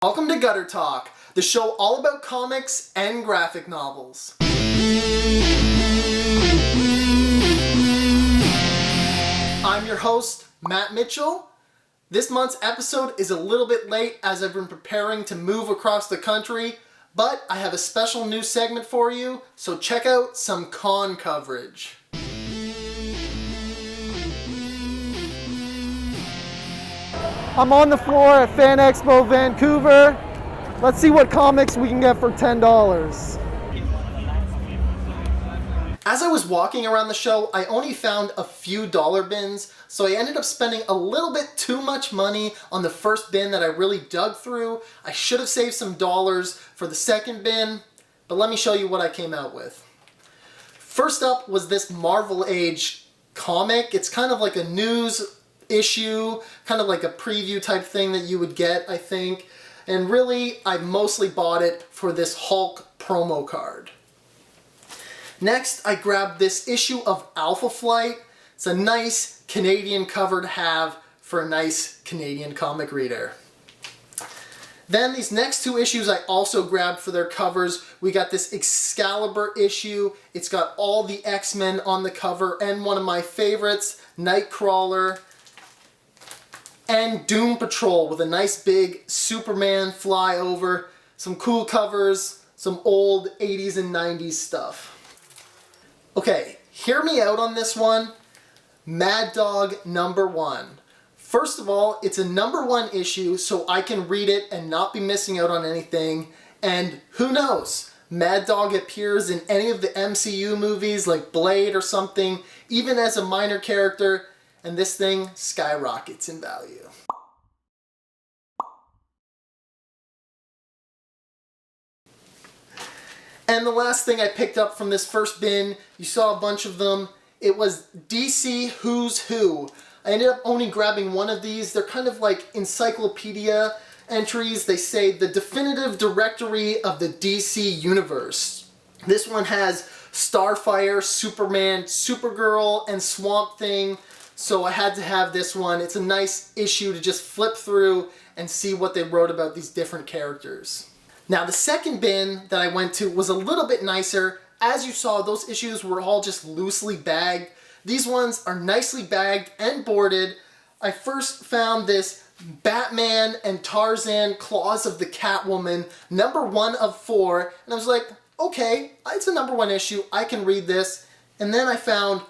Welcome to Gutter Talk, the show all about comics and graphic novels. I'm your host, Matt Mitchell. This month's episode is a little bit late as I've been preparing to move across the country, but I have a special new segment for you, so check out some con coverage. I'm on the floor at Fan Expo Vancouver. Let's see what comics we can get for $10. As I was walking around the show, I only found a few dollar bins, so I ended up spending a little bit too much money on the first bin that I really dug through. I should have saved some dollars for the second bin, but let me show you what I came out with. First up was this Marvel Age comic. It's kind of like a news issue, kind of like a preview type thing that you would get, I think. And really, I mostly bought it for this Hulk promo card. Next, I grabbed this issue of Alpha Flight. It's a nice Canadian cover to have for a nice Canadian comic reader. Then these next two issues I also grabbed for their covers. We got this Excalibur issue. It's got all the X-Men on the cover and one of my favorites, Nightcrawler. And Doom Patrol with a nice big Superman flyover, some cool covers, some old 80s and 90s stuff. Okay, hear me out on this one. Mad Dog #1. First of all, it's a #1 issue, so I can read it and not be missing out on anything. And who knows? Mad Dog appears in any of the MCU movies like Blade or something, even as a minor character. And this thing skyrockets in value. And the last thing I picked up from this first bin, you saw a bunch of them, it was DC Who's Who. I ended up only grabbing one of these. They're kind of like encyclopedia entries. They say the definitive directory of the DC universe. This one has Starfire, Superman, Supergirl, and Swamp Thing. So I had to have this one. It's a nice issue to just flip through and see what they wrote about these different characters. Now the second bin that I went to was a little bit nicer. As you saw, those issues were all just loosely bagged. These ones are nicely bagged and boarded. I first found this Batman and Tarzan Claws of the Catwoman, #1 of 4. And I was like, okay, it's a #1 issue. I can read this. And then I found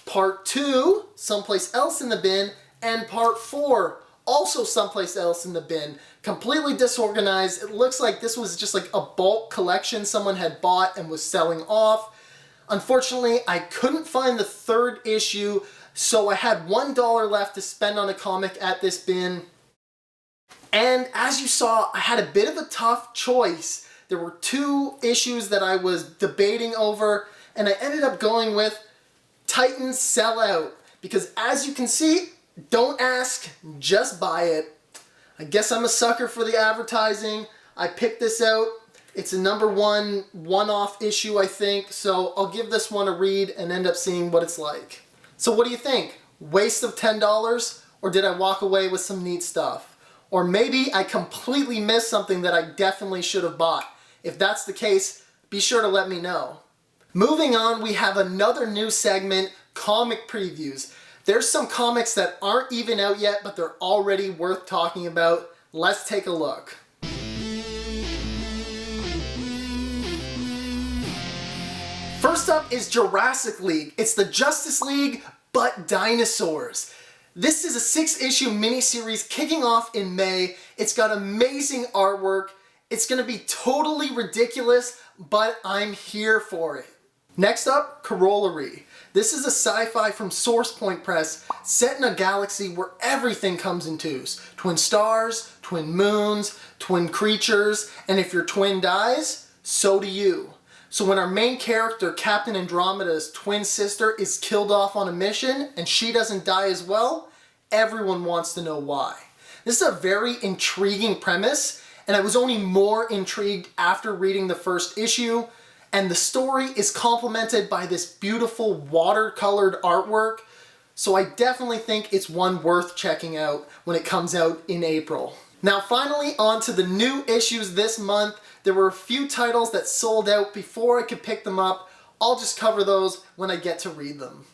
Part 2, someplace else in the bin, and Part 4, also someplace else in the bin. Completely disorganized. It looks like this was just like a bulk collection someone had bought and was selling off. Unfortunately, I couldn't find the third issue, so I had $1 left to spend on a comic at this bin. And as you saw, I had a bit of a tough choice. There were two issues that I was debating over, and I ended up going with Titans Sell Out, because as you can see, don't ask, just buy it. I guess I'm a sucker for the advertising. I picked this out. It's a #1 one-off issue, I think, so I'll give this one a read and end up seeing what it's like. So what do you think? Waste of $10, or did I walk away with some neat stuff? Or maybe I completely missed something that I definitely should have bought. If that's the case, be sure to let me know. Moving on, we have another new segment, comic previews. There's some comics that aren't even out yet, but they're already worth talking about. Let's take a look. First up is Jurassic League. It's the Justice League, but dinosaurs. This is a 6-issue miniseries kicking off in May. It's got amazing artwork. It's gonna be totally ridiculous, but I'm here for it. Next up, Corollary. This is a sci-fi from Source Point Press set in a galaxy where everything comes in twos. Twin stars, twin moons, twin creatures, and if your twin dies, so do you. So when our main character, Captain Andromeda's twin sister, is killed off on a mission and she doesn't die as well, everyone wants to know why. This is a very intriguing premise, and I was only more intrigued after reading the first issue. And the story is complemented by this beautiful watercolored artwork. So I definitely think it's one worth checking out when it comes out in April. Now finally, on to the new issues this month. There were a few titles that sold out before I could pick them up. I'll just cover those when I get to read them.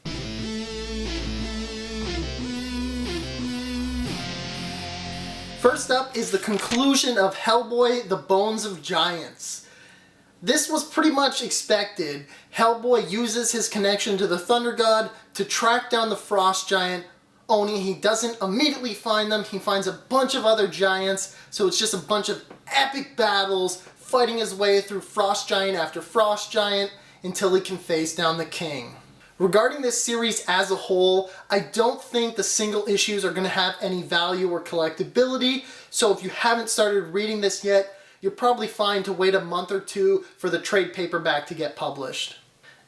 First up is the conclusion of Hellboy, The Bones of Giants. This was pretty much expected. Hellboy uses his connection to the Thunder God to track down the Frost Giant, only he doesn't immediately find them. He finds a bunch of other giants, so it's just a bunch of epic battles fighting his way through Frost Giant after Frost Giant until he can face down the King. Regarding this series as a whole, I don't think the single issues are going to have any value or collectability, so if you haven't started reading this yet, you're probably fine to wait a month or two for the trade paperback to get published.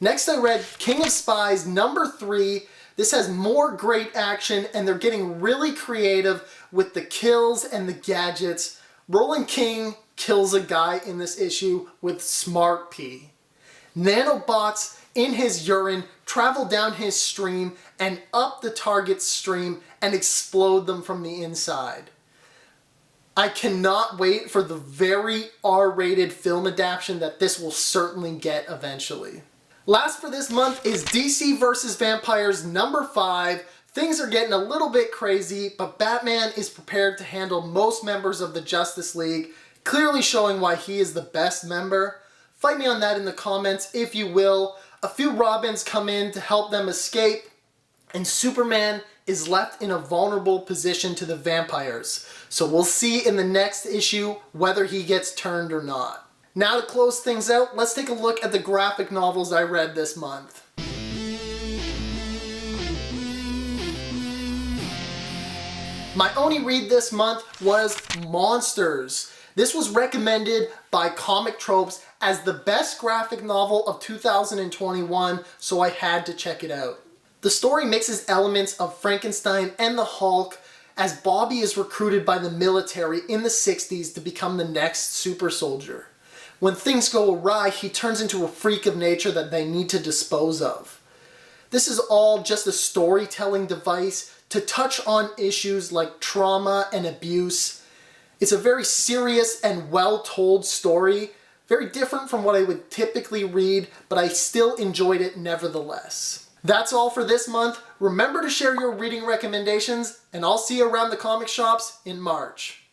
Next I read King of Spies #3. This has more great action and they're getting really creative with the kills and the gadgets. Roland King kills a guy in this issue with Smart P. Nanobots in his urine travel down his stream and up the target's stream and explode them from the inside. I cannot wait for the very R-rated film adaptation that this will certainly get eventually. Last for this month is DC vs. Vampires #5. Things are getting a little bit crazy, but Batman is prepared to handle most members of the Justice League, clearly showing why he is the best member. Fight me on that in the comments if you will. A few Robins come in to help them escape, and Superman is left in a vulnerable position to the vampires. So we'll see in the next issue whether he gets turned or not. Now to close things out, let's take a look at the graphic novels I read this month. My only read this month was Monsters. This was recommended by Comic Tropes as the best graphic novel of 2021, so I had to check it out. The story mixes elements of Frankenstein and the Hulk as Bobby is recruited by the military in the 60s to become the next super soldier. When things go awry, he turns into a freak of nature that they need to dispose of. This is all just a storytelling device to touch on issues like trauma and abuse. It's a very serious and well-told story, very different from what I would typically read, but I still enjoyed it nevertheless. That's all for this month. Remember to share your reading recommendations, and I'll see you around the comic shops in March.